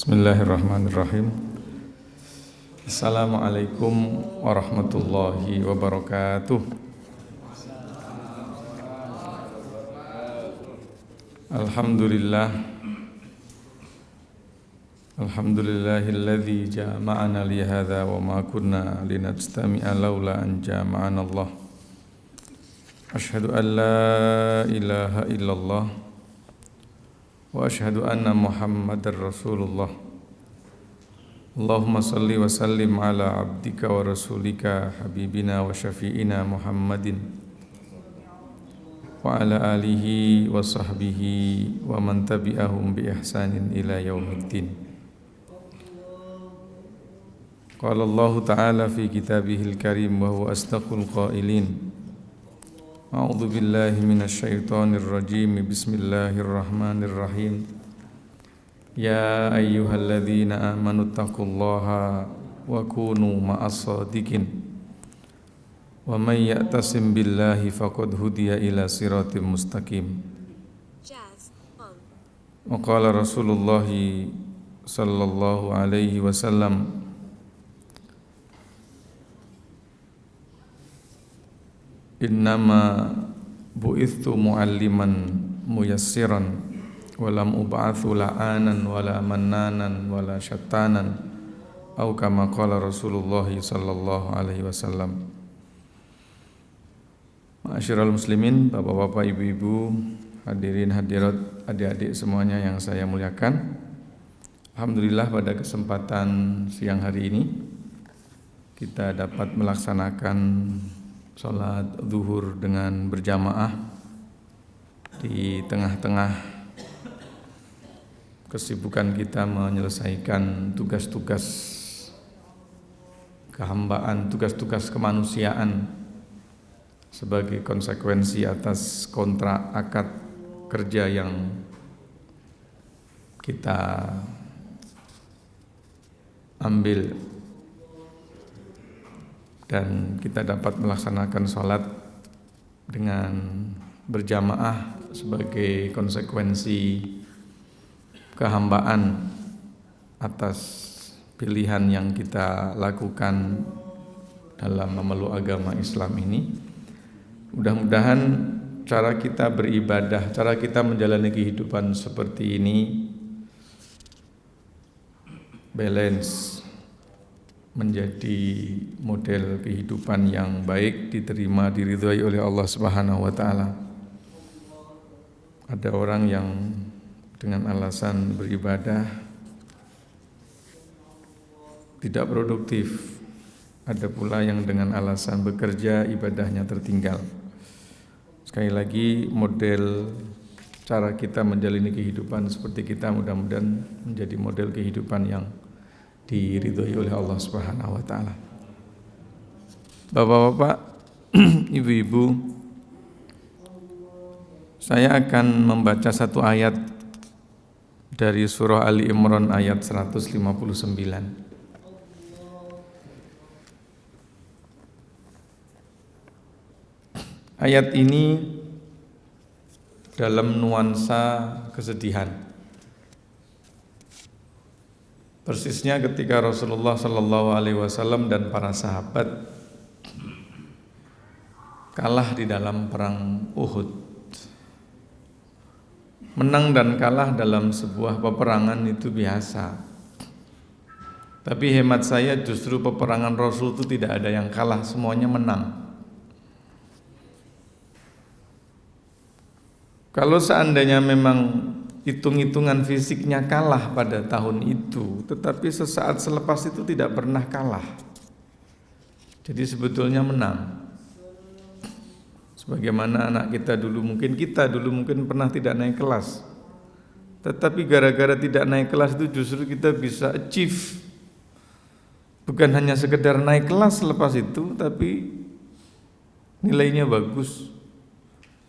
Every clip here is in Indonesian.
Bismillahirrahmanirrahim. Assalamualaikum warahmatullahi wabarakatuh. Alhamdulillah. Alhamdulillahilladzi jama'ana li hadza wa ma kunna linajtami'a laula an jama'ana Allah. Asyhadu an la ilaha illallah wa asyhadu anna Muhammadar Rasulullah. Allahumma salli wa sallim ala abdika wa rasulika habibina wa syafi'ina Muhammadin wa ala alihi wa sahbihi wa man tabi'ahum bi ihsanin ila yaumiddin. Qala Allah ta'ala fi kitabihil karim wa huwa asdaqul qailin. A'udzu billahi minasy syaithanir rajim. Bismillahirrahmanirrahim. Ya ayyuhalladzina amanu taqullaha wa kunu ma'as shadiqin. Wa may ya'tasim billahi faqad hudiya ila siratim mustaqim. Wa qala Rasulullah sallallahu alaihi wasallam, innama bu'ithtu mu'alliman muyassiran walam ub'athu la'anan wala mannanan wala syattanan au kama qala Rasulullah sallallahu alaihi wasallam. Ma'asyiral muslimin, bapak-bapak, ibu-ibu, hadirin hadirat, adik-adik semuanya yang saya muliakan. Alhamdulillah pada kesempatan siang hari ini kita dapat melaksanakan salat zuhur dengan berjamaah di tengah-tengah kesibukan kita menyelesaikan tugas-tugas kehambaan, tugas-tugas kemanusiaan sebagai konsekuensi atas kontrak akad kerja yang kita ambil, dan kita dapat melaksanakan sholat dengan berjamaah sebagai konsekuensi kehambaan atas pilihan yang kita lakukan dalam memeluk agama Islam ini. Mudah-mudahan cara kita beribadah, cara kita menjalani kehidupan seperti ini balance, menjadi model kehidupan yang baik, diterima, diridhai oleh Allah Subhanahu wa taala. Ada orang yang dengan alasan beribadah tidak produktif. Ada pula yang dengan alasan bekerja ibadahnya tertinggal. Sekali lagi, model cara kita menjalani kehidupan seperti kita mudah-mudahan menjadi model kehidupan yang diridhoi oleh Allah Subhanahu wa taala. Bapak-bapak, ibu-ibu, saya akan membaca satu ayat dari surah Ali Imran ayat 159. Ayat ini dalam nuansa kesedihan. Persisnya ketika Rasulullah sallallahu alaihi wasallam dan para sahabat kalah di dalam perang Uhud. Menang dan kalah dalam sebuah peperangan itu biasa. Tapi hemat saya justru peperangan Rasul itu tidak ada yang kalah, semuanya menang. Kalau seandainya memang hitung-hitungan fisiknya kalah pada tahun itu, tetapi sesaat selepas itu tidak pernah kalah. Jadi sebetulnya menang. Sebagaimana anak kita dulu mungkin pernah tidak naik kelas, tetapi gara-gara tidak naik kelas itu justru kita bisa achieve. Bukan hanya sekedar naik kelas selepas itu, tapi nilainya bagus.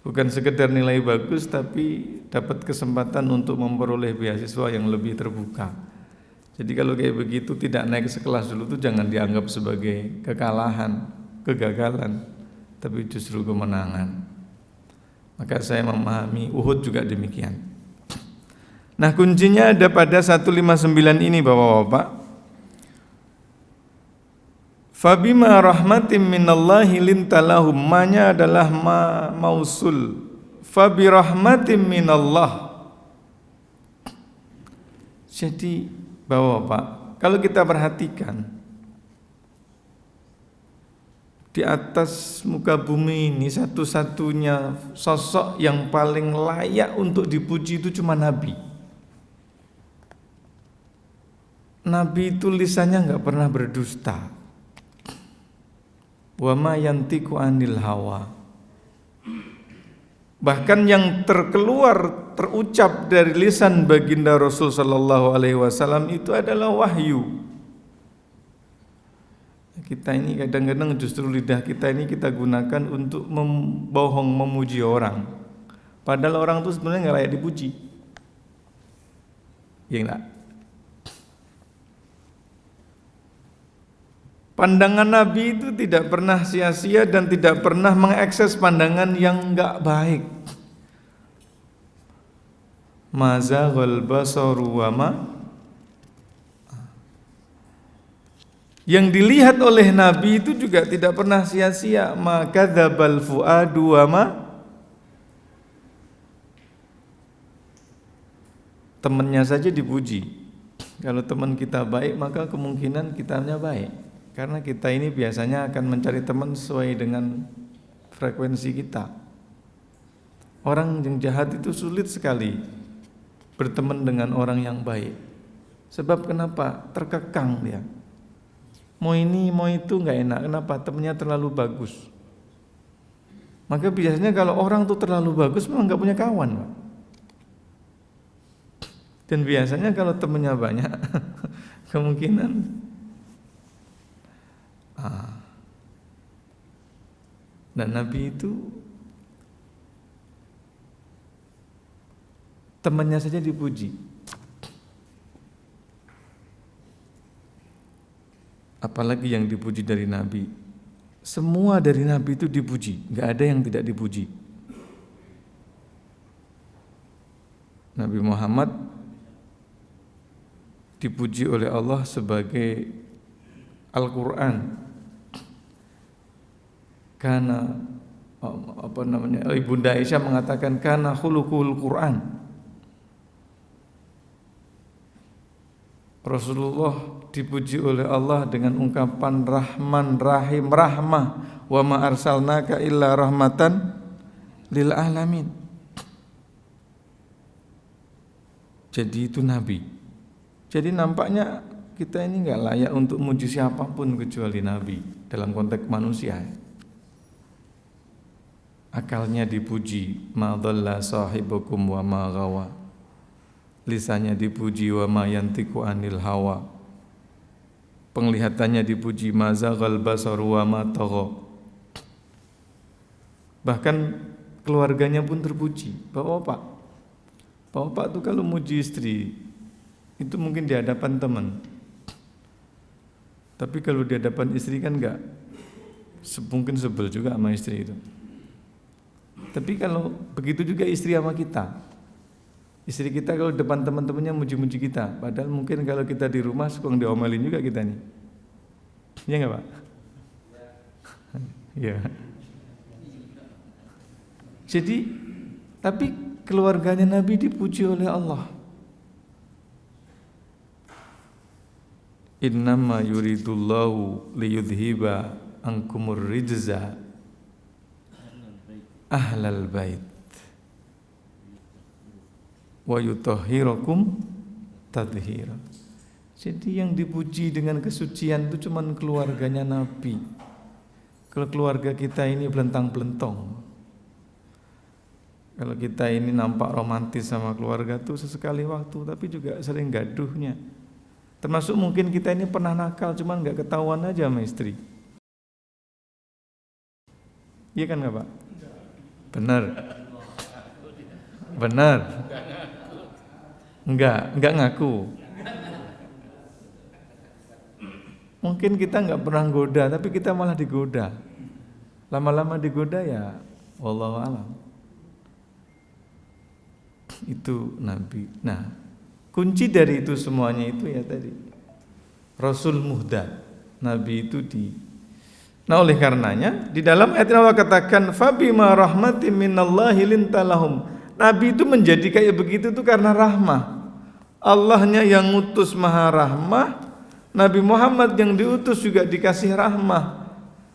Bukan sekedar nilai bagus, tapi dapat kesempatan untuk memperoleh beasiswa yang lebih terbuka. Jadi kalau kayak begitu, tidak naik sekelas dulu itu jangan dianggap sebagai kekalahan, kegagalan, tapi justru kemenangan. Maka saya memahami Uhud juga demikian. Nah, kuncinya ada pada 159 ini Bapak-bapak. Fabima rahmatim minallahi lintalahum, ma-nya adalah mausul. Fabi rahmatim minallah. Jadi Bapak-bapak, kalau kita perhatikan di atas muka bumi ini satu-satunya sosok yang paling layak untuk dipuji itu cuma Nabi. Nabi itu lisannya nggak pernah berdusta. Wa ma yantiqu anil hawa. Bahkan yang terucap dari lisan baginda Rasul sallallahu alaihi wasallam itu adalah wahyu. Kita ini kadang-kadang justru lidah kita ini kita gunakan untuk membohong, memuji orang. Padahal orang itu sebenarnya nggak layak dipuji. Ya enggak? Pandangan Nabi itu tidak pernah sia-sia dan tidak pernah mengakses pandangan yang enggak baik. Mazaghal basaru wa ma, yang dilihat oleh Nabi itu juga tidak pernah sia-sia. Maka dzabal fuadu wa ma, temannya saja dipuji. Kalau teman kita baik maka kemungkinan kitanya baik. Karena kita ini biasanya akan mencari teman sesuai dengan frekuensi kita. Orang yang jahat itu sulit sekali berteman dengan orang yang baik. Sebab kenapa? Terkekang dia. Mau ini, mau itu nggak enak. Kenapa? Temannya terlalu bagus. Maka biasanya kalau orang tuh terlalu bagus memang nggak punya kawan, Pak. Dan biasanya kalau temannya banyak, kemungkinan dan Nabi itu temannya saja dipuji, apalagi yang dipuji dari Nabi. Semua dari Nabi itu dipuji, nggak ada yang tidak dipuji. Nabi Muhammad dipuji oleh Allah sebagai Al-Quran. Karena Ibunda Aisyah mengatakan karena khuluqul Quran. Rasulullah dipuji oleh Allah dengan ungkapan Rahman Rahim Rahmah, wa ma arsalnaka illa rahmatan lil alamin. Jadi itu Nabi. Jadi nampaknya kita ini enggak layak untuk muji siapapun kecuali Nabi dalam konteks manusia. Akalnya dipuji, ma dhalla sahibukum wa ma ghawa. Lisannya dipuji, wa ma yantiqu anil hawa. Penglihatannya dipuji, ma zaghal basaru wa ma tagha. Bahkan keluarganya pun terpuji. Bapak tuh kalau muji istri itu mungkin di hadapan teman. Tapi kalau di hadapan istri kan enggak, mungkin sebel juga sama istri itu. Tapi kalau begitu juga istri sama kita. Istri kita kalau depan teman-temannya muji-muji kita, padahal mungkin kalau kita di rumah suka diomelin juga kita nih. Iya enggak, Pak? Iya. Jadi, tapi keluarganya Nabi dipuji oleh Allah. Innama yuridullahu liyudhiba ankumur rijza ahlal bait wa yutahhirakum tadhhira. Jadi yang dipuji dengan kesucian itu cuma keluarganya Nabi. Kalau keluarga kita ini belentang-belentong, kalau kita ini nampak romantis sama keluarga tuh sesekali waktu, tapi juga sering gaduhnya. Termasuk mungkin kita ini pernah nakal, cuman nggak ketahuan aja sama istri. Iya kan nggak, Pak? Benar. Benar. Enggak ngaku. Mungkin kita enggak pernah goda, tapi kita malah digoda. Lama-lama digoda ya wallahu alam. Itu Nabi. Nah, Kunci dari itu semuanya itu ya tadi Rasul muhda, Nabi itu Nah oleh karenanya di dalam ayat Allah katakan fabima rahmatin minallahi lintalahum. Nabi itu menjadi kayak begitu tuh karena rahmah. Allahnya yang ngutus maha rahmah, Nabi Muhammad yang diutus juga dikasih rahmah.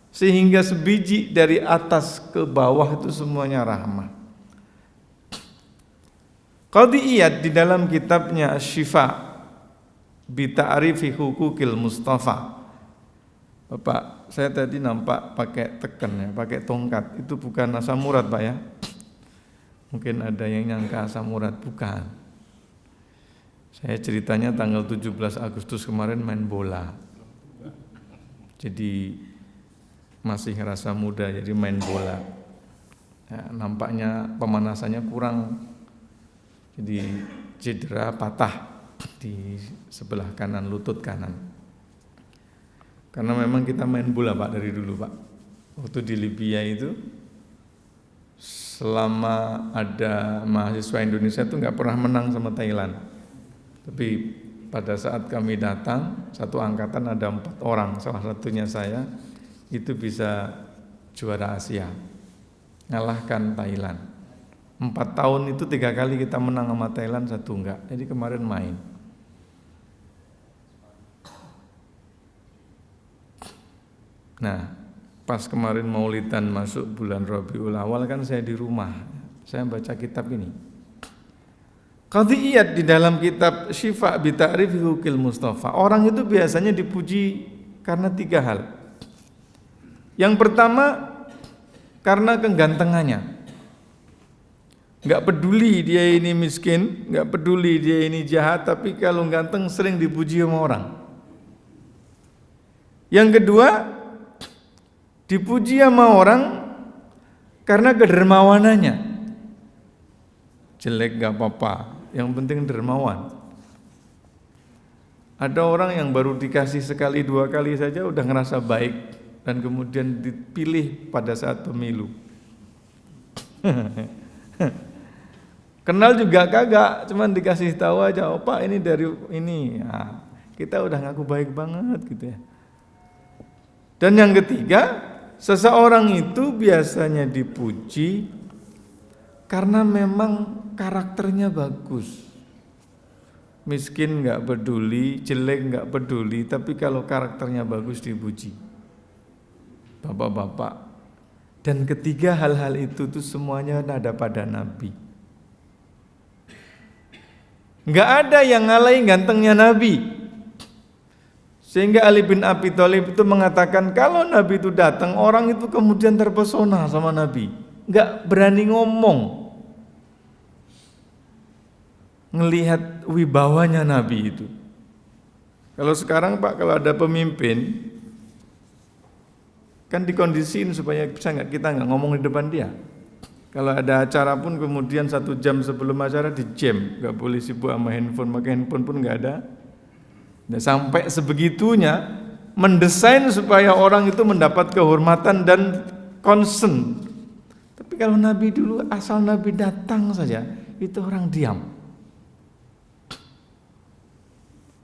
Sehingga sebiji dari atas ke bawah itu semuanya rahmah. Qadhi Iyad di dalam kitabnya Asy-Syifa bi ta'rifi hukukil Mustafa. Bapak, saya tadi nampak pakai teken ya, pakai tongkat. Itu bukan asam urat, Pak ya. Mungkin ada yang nyangka asam urat, bukan. Saya ceritanya tanggal 17 Agustus kemarin main bola. Jadi masih ngerasa muda jadi main bola. Ya, nampaknya pemanasannya kurang. Jadi cedera patah di sebelah kanan lutut kanan. Karena memang kita main bola Pak dari dulu Pak. Waktu di Libya itu selama ada mahasiswa Indonesia itu nggak pernah menang sama Thailand. Tapi pada saat kami datang satu angkatan ada 4 orang, salah satunya saya itu bisa juara Asia, ngalahkan Thailand. 4 tahun itu 3 kali kita menang sama Thailand, 1 enggak. Jadi kemarin main. Nah, pas kemarin Maulidan masuk bulan Rabiul Awal kan saya di rumah. Saya baca kitab ini. Qadhi Iyad di dalam kitab Syifa bi ta'rifi hukukil Mustafa. Orang itu biasanya dipuji karena 3 hal. Yang pertama karena kegantengannya. Enggak peduli dia ini miskin, enggak peduli dia ini jahat, tapi kalau ganteng sering dipuji sama orang. Yang kedua, dipuji sama orang karena kedermawanannya. Jelek gak apa-apa, yang penting dermawan. Ada orang yang baru dikasih sekali 2 kali saja udah ngerasa baik dan kemudian dipilih pada saat pemilu. Kenal juga kagak, cuman dikasih tahu aja, "Oh Pak, ini dari ini." Nah, kita udah ngaku baik banget gitu ya. Dan yang ketiga, seseorang itu biasanya dipuji karena memang karakternya bagus. Miskin nggak peduli, jelek nggak peduli, tapi kalau karakternya bagus dipuji. Bapak-bapak. Dan ketiga hal-hal itu tuh semuanya ada pada Nabi. Nggak ada yang ngalahin gantengnya Nabi. Sehingga Ali bin Abi Thalib itu mengatakan kalau Nabi itu datang, orang itu kemudian terpesona sama Nabi. Nggak berani ngomong. Ngelihat wibawanya Nabi itu. Kalau sekarang Pak, kalau ada pemimpin, kan dikondisiin supaya kita nggak ngomong di depan dia. Kalau ada acara pun kemudian 1 jam sebelum acara di jam, nggak boleh sibuk sama handphone, pakai handphone pun nggak ada. Dan sampai sebegitunya mendesain supaya orang itu mendapat kehormatan dan concern. Tapi kalau Nabi dulu asal Nabi datang saja itu orang diam.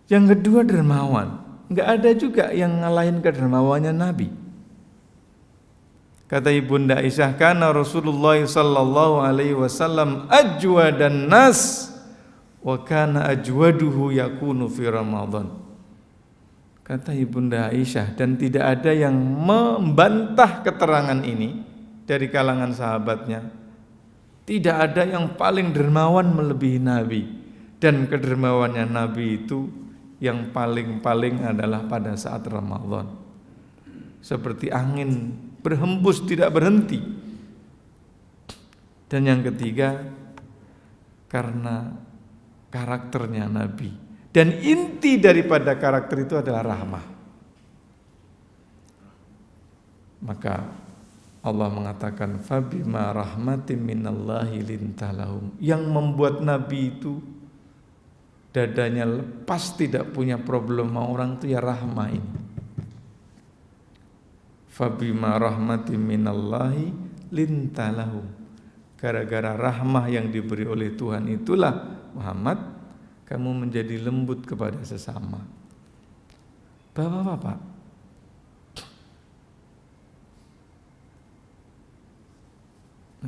Yang kedua dermawan, nggak ada juga yang ngalahin kedermawannya Nabi. Kata Ibunda Aisyah, kana Rasulullah sallallahu alaihi wasallam ajwadan nas wa kana ajwaduhu yakunu fi Ramadan. Kata Ibunda Aisyah, dan tidak ada yang membantah keterangan ini dari kalangan sahabatnya. Tidak ada yang paling dermawan melebihi Nabi, dan kedermawannya Nabi itu yang paling-paling adalah pada saat Ramadan. Seperti angin berhembus tidak berhenti. Dan yang ketiga karena karakternya Nabi, dan inti daripada karakter itu adalah rahmah. Maka Allah mengatakan fabima rahmatin minallahi lintalahum. Yang membuat Nabi itu dadanya lepas, tidak punya problem sama orang itu ya rahmah ini. Fabima rahmatin minallahi lintalahum. Gara-gara rahmah yang diberi oleh Tuhan itulah Muhammad kamu menjadi lembut kepada sesama. Bapak-bapak,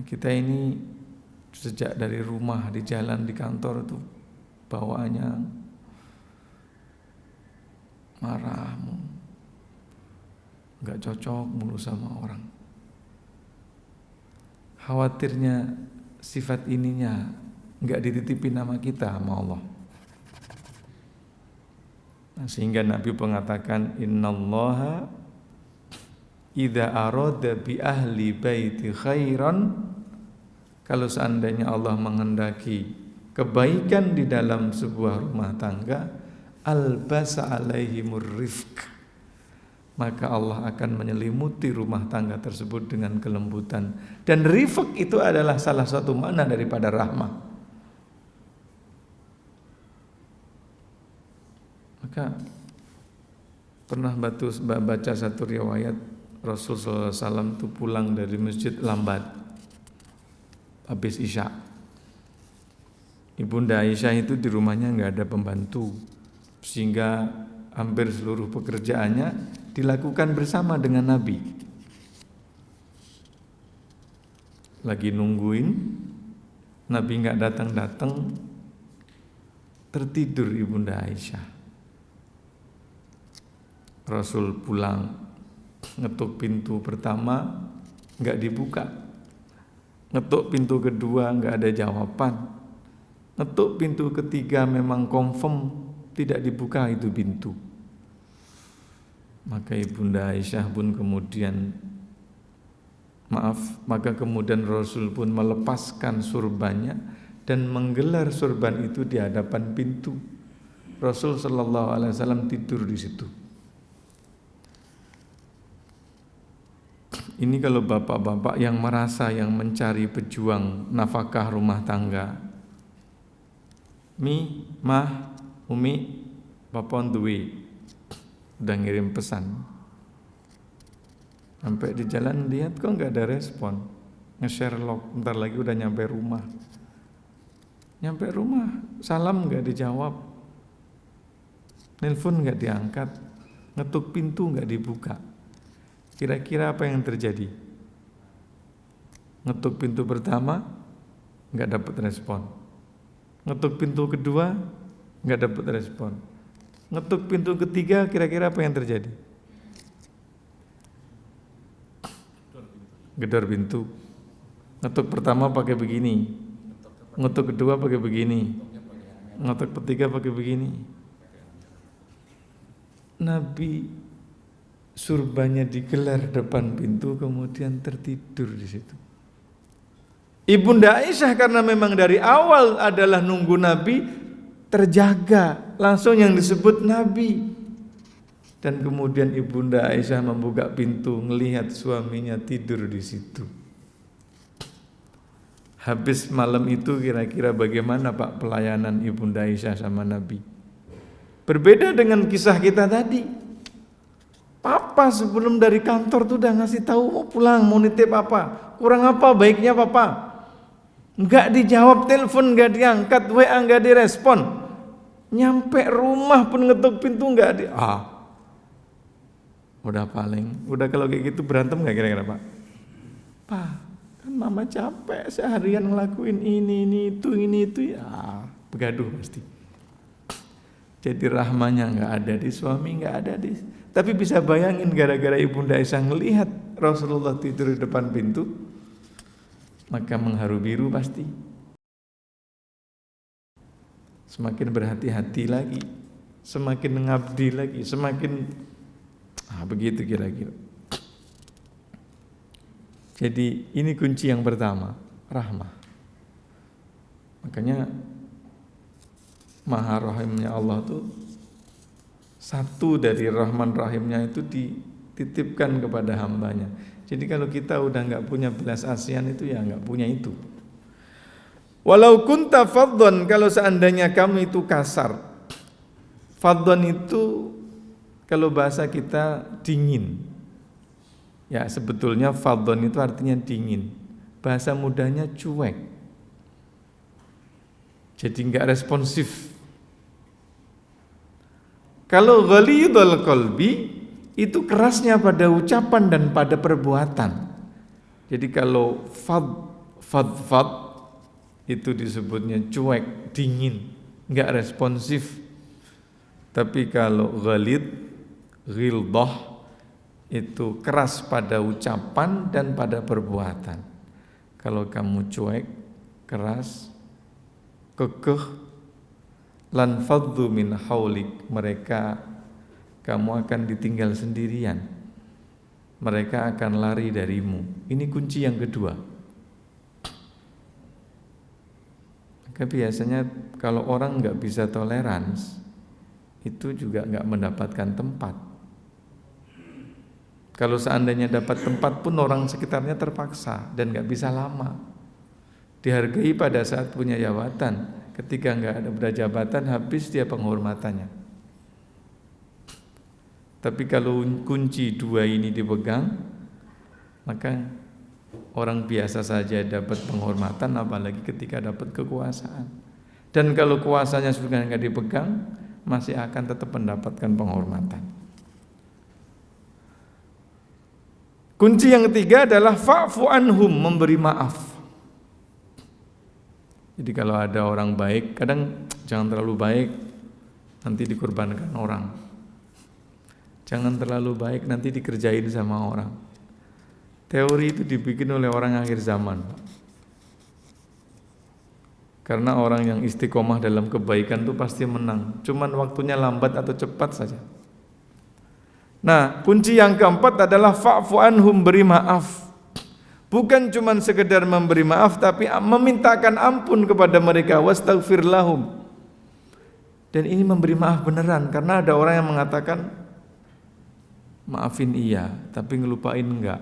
kita ini sejak dari rumah, di jalan, di kantor itu bawaannya marah, nggak cocok mulu sama orang. Khawatirnya sifat ininya nggak dititipin nama kita sama Allah. Nah, sehingga Nabi mengatakan innallaha idza arada bi ahli baiti khairan, kalau seandainya Allah menghendaki kebaikan di dalam sebuah rumah tangga, albasa alaihimur rifq, maka Allah akan menyelimuti rumah tangga tersebut dengan kelembutan. Dan rifq itu adalah salah satu makna daripada rahmah. Maka pernah baca satu riwayat Rasulullah SAW itu pulang dari masjid lambat habis Isya. Ibunda Aisyah itu di rumahnya nggak ada pembantu, sehingga hampir seluruh pekerjaannya dilakukan bersama dengan Nabi. Lagi nungguin Nabi nggak datang-datang, tertidur Ibunda Aisyah. Rasul pulang, ngetuk pintu pertama nggak dibuka, ngetuk pintu kedua nggak ada jawaban, ngetuk pintu ketiga memang confirm tidak dibuka itu pintu. Maka Ibunda Aisyah pun kemudian maka kemudian Rasul pun melepaskan surbannya dan menggelar surban itu di hadapan pintu. Rasul sallallahu alaihi wasallam tidur di situ. Ini kalau bapak-bapak yang merasa yang mencari pejuang nafkah rumah tangga. Mi, mah, umi, papa on the way. Udah ngirim pesan. Sampai di jalan lihat kok nggak ada respon. Nge-share log, bentar lagi udah nyampe rumah. Nyampe rumah, salam nggak dijawab. Nelpon nggak diangkat. Ngetuk pintu nggak dibuka. Kira-kira apa yang terjadi? Ngetuk pintu pertama nggak dapat respon. Ngetuk pintu kedua nggak dapat respon. Ngetuk pintu ketiga kira-kira apa yang terjadi? Gedor pintu. Ngetuk pertama pakai begini. Ngetuk kedua pakai begini. Ngetuk ketiga pakai begini. Nabi surbannya digelar depan pintu, kemudian tertidur di situ. Ibunda Aisyah karena memang dari awal adalah nunggu Nabi, terjaga, langsung yang disebut Nabi. Dan kemudian Ibunda Aisyah membuka pintu, melihat suaminya tidur di situ. Habis malam itu kira-kira bagaimana Pak pelayanan Ibunda Aisyah sama Nabi? Berbeda dengan kisah kita tadi. Papa sebelum dari kantor tuh udah ngasih tahu mau pulang, mau nitip apa, kurang apa baiknya papa. Nggak dijawab telepon, nggak diangkat, WA nggak direspon. Nyampe rumah pun ngetuk pintu nggak di. Udah kalau kayak gitu berantem nggak kira-kira Pak? Pak, kan mama capek seharian ngelakuin ini itu ya, begaduh pasti. Jadi rahmanya nggak ada di suami, nggak ada di. Tapi bisa bayangin gara-gara Ibunda Aisyah ngelihat Rasulullah tidur di depan pintu, maka mengharu biru pasti. Semakin berhati-hati lagi, semakin mengabdi lagi, semakin begitu kira-kira. Jadi ini kunci yang pertama, rahmah. Makanya Maha Rahimnya Allah tuh satu dari Rahman Rahimnya itu dititipkan kepada hambanya. Jadi kalau kita udah nggak punya belas kasihan itu ya nggak punya itu. Walau kunta faddan, kalau seandainya kamu itu kasar. Faddan itu kalau bahasa kita dingin. Ya sebetulnya faddan itu artinya dingin. Bahasa mudahnya cuek. Jadi nggak responsif. Kalau ghalidul qalbi itu kerasnya pada ucapan dan pada perbuatan. Jadi kalau fad itu disebutnya cuek, dingin, enggak responsif. Tapi kalau ghalid, ghildah itu keras pada ucapan dan pada perbuatan. Kalau kamu cuek, keras, kekeh, lan faddu min haulik, mereka kamu akan ditinggal sendirian. Mereka akan lari darimu. Ini kunci yang kedua. Maka biasanya kalau orang nggak bisa tolerans, itu juga nggak mendapatkan tempat. Kalau seandainya dapat tempat pun orang sekitarnya terpaksa dan nggak bisa lama. Dihargai pada saat punya jabatan. Ketika nggak ada jabatan, habis dia penghormatannya. Tapi kalau kunci dua ini dipegang, maka orang biasa saja dapat penghormatan, apalagi ketika dapat kekuasaan. Dan kalau kuasanya sudah nggak dipegang, masih akan tetap mendapatkan penghormatan. Kunci yang ketiga adalah fa'fu anhum, memberi maaf. Jadi kalau ada orang baik, kadang jangan terlalu baik, nanti dikorbankan orang. Jangan terlalu baik, nanti dikerjain sama orang. Teori itu dibikin oleh orang akhir zaman, Pak. Karena orang yang istiqomah dalam kebaikan itu pasti menang. Cuman waktunya lambat atau cepat saja. Nah, kunci yang keempat adalah fa'fu anhum, beri maaf. Bukan cuman sekedar memberi maaf, tapi memintakan ampun kepada mereka, wastaghfir lahum. Dan ini memberi maaf beneran, karena ada orang yang mengatakan maafin iya, tapi ngelupain enggak.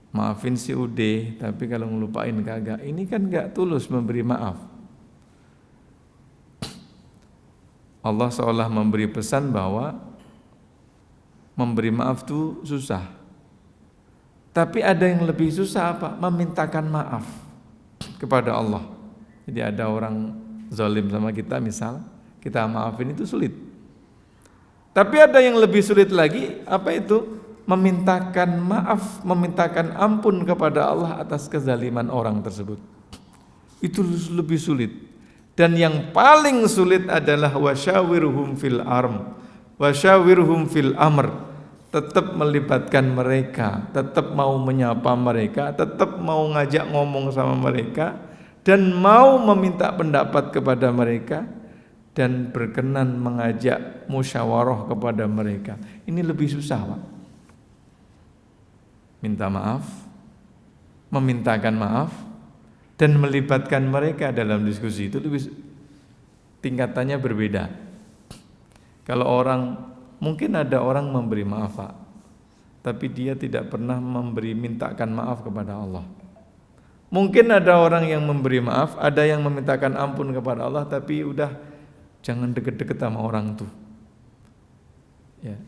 Maafin si udah, tapi kalau ngelupain kagak. Ini kan enggak tulus memberi maaf. Allah seolah memberi pesan bahwa memberi maaf itu susah. Tapi ada yang lebih susah apa? Memintakan maaf kepada Allah. Jadi ada orang zalim sama kita misal, kita maafin itu sulit. Tapi ada yang lebih sulit lagi, apa itu? Memintakan maaf, memintakan ampun kepada Allah atas kezaliman orang tersebut. Itu lebih sulit. Dan yang paling sulit adalah wasyawirhum fil amr. Tetap melibatkan mereka, tetap mau menyapa mereka, tetap mau ngajak ngomong sama mereka, dan mau meminta pendapat kepada mereka, dan berkenan mengajak musyawarah kepada mereka. Ini lebih susah, Pak. Minta maaf, memintakan maaf, dan melibatkan mereka dalam diskusi itu lebih tingkatannya berbeda. Kalau mungkin ada orang memberi maaf, Pak, tapi dia tidak pernah mintakan maaf kepada Allah. Mungkin ada orang yang memberi maaf, ada yang memintakan ampun kepada Allah, tapi udah jangan deket-deket sama orang tuh. Ya.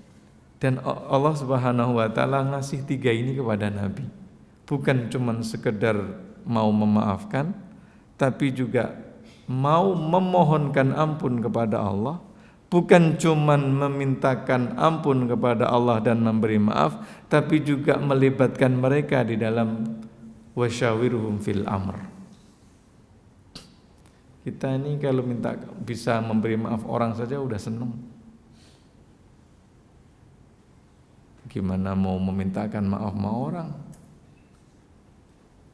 Dan Allah Subhanahu wa taala ngasih 3 ini kepada Nabi. Bukan cuma sekedar mau memaafkan, tapi juga mau memohonkan ampun kepada Allah. Bukan cuma memintakan ampun kepada Allah dan memberi maaf, tapi juga melibatkan mereka di dalam wasyawirhum fil amr. Kita ini kalau bisa memberi maaf orang saja udah seneng. Gimana mau memintakan maaf sama orang?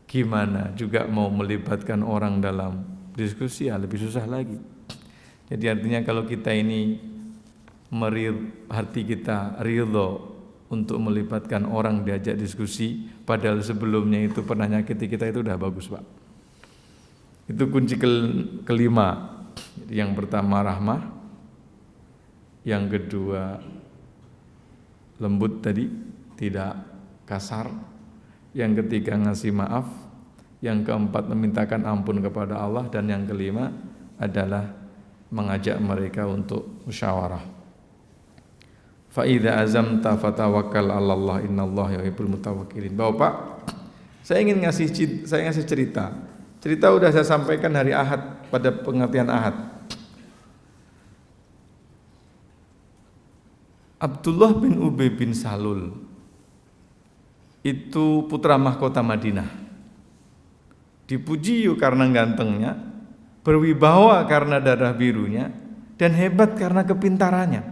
Gimana juga mau melibatkan orang dalam diskusi, ya lebih susah lagi. Jadi artinya kalau kita ini hati kita ridho untuk melibatkan orang diajak diskusi, padahal sebelumnya itu pernah nyakiti kita, itu udah bagus, Pak. Itu kunci kelima. Yang pertama rahmah, yang kedua lembut tadi, tidak kasar, yang ketiga ngasih maaf, yang keempat memintakan ampun kepada Allah, dan yang kelima adalah mengajak mereka untuk musyawarah. Fa idza azamta fatawakkal 'alallah innallaha yuhibbul mutawakkilin. Bapak, saya ingin ngasih cerita. Cerita udah saya sampaikan hari Ahad pada pengertian Ahad. Abdullah bin Ubay bin Salul itu putra mahkota Madinah. Dipuji karena gantengnya, berwibawa karena darah birunya, dan hebat karena kepintarannya.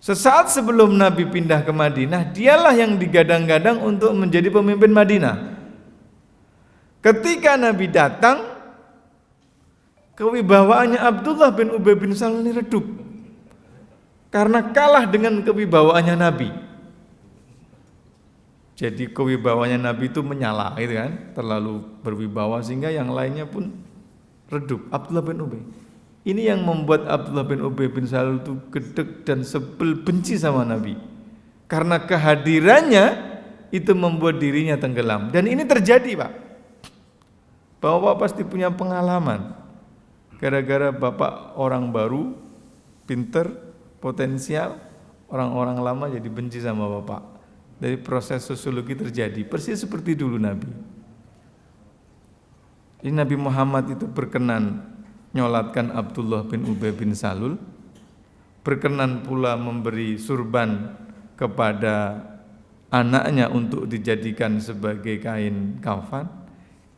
Sesaat sebelum Nabi pindah ke Madinah, dialah yang digadang-gadang untuk menjadi pemimpin Madinah. Ketika Nabi datang, kewibawaannya Abdullah bin Ubay bin Salul ini redup karena kalah dengan kewibawaannya Nabi. Jadi kewibawaannya Nabi itu menyala gitu kan, terlalu berwibawa sehingga yang lainnya pun redup. Abdullah bin Ubay. Ini yang membuat Abdullah bin Ubay bin Salul itu gedek dan sebel, benci sama Nabi. Karena kehadirannya itu membuat dirinya tenggelam. Dan ini terjadi, Pak. Bapak pasti punya pengalaman. Gara-gara Bapak orang baru, pinter, potensial, orang-orang lama jadi benci sama Bapak. Dari proses sosiologi terjadi, persis seperti dulu Nabi. Ini Nabi Muhammad itu berkenan nyolatkan Abdullah bin Ubay bin Salul, berkenan pula memberi surban kepada anaknya untuk dijadikan sebagai kain kafan.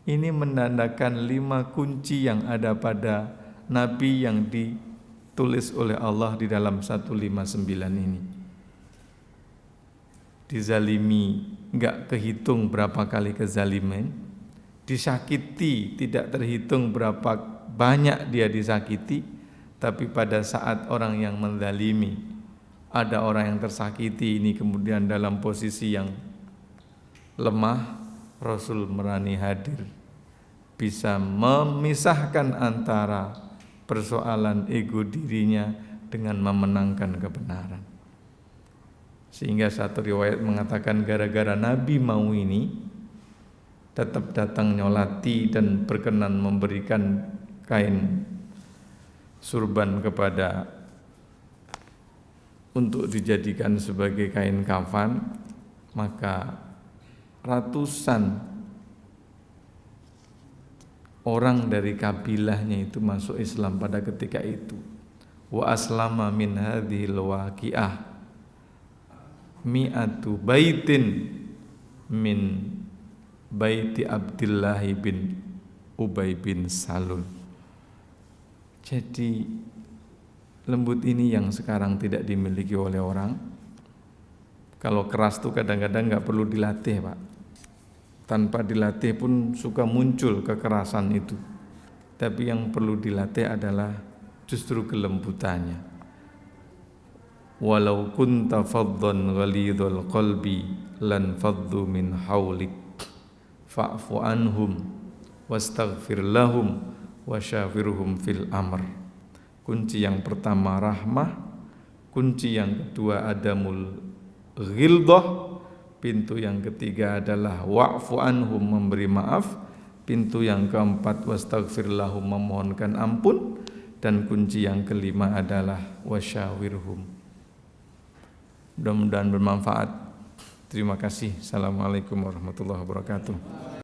Ini menandakan 5 kunci yang ada pada Nabi yang ditulis oleh Allah di dalam 159 ini. Dizalimi enggak kehitung berapa kali kezaliman, disakiti tidak terhitung berapa banyak dia disakiti, tapi pada saat orang yang menzalimi, ada orang yang tersakiti ini kemudian dalam posisi yang lemah, Rasul merani hadir, bisa memisahkan antara persoalan ego dirinya dengan memenangkan kebenaran. Sehingga satu riwayat mengatakan gara-gara Nabi mau ini tetap datang nyolati dan berkenan memberikan kain surban kepada untuk dijadikan sebagai kain kafan, maka ratusan orang dari kabilahnya itu masuk Islam pada ketika itu. Wa aslama min hadhil waqi'ah mi'atu baitin min baiti Abdullah bin Ubay bin Salul. Jadi lembut ini yang sekarang tidak dimiliki oleh orang. Kalau keras tuh kadang-kadang nggak perlu dilatih, Pak. Tanpa dilatih pun suka muncul kekerasan itu. Tapi yang perlu dilatih adalah justru kelembutannya. Walau kunta faddan ghalidhal qalbi lan faddu min haulik fa'fu anhum wastaghfir lahum wasyawirhum fil amr. Kunci yang pertama rahmah, kunci yang kedua adamul ghildah, pintu yang ketiga adalah wa'fu anhum, memberi maaf, pintu yang keempat wastaghfir lahum, memohonkan ampun, dan kunci yang kelima adalah wasyawirhum. Mudah-mudahan bermanfaat. Terima kasih. Assalamualaikum warahmatullahi wabarakatuh.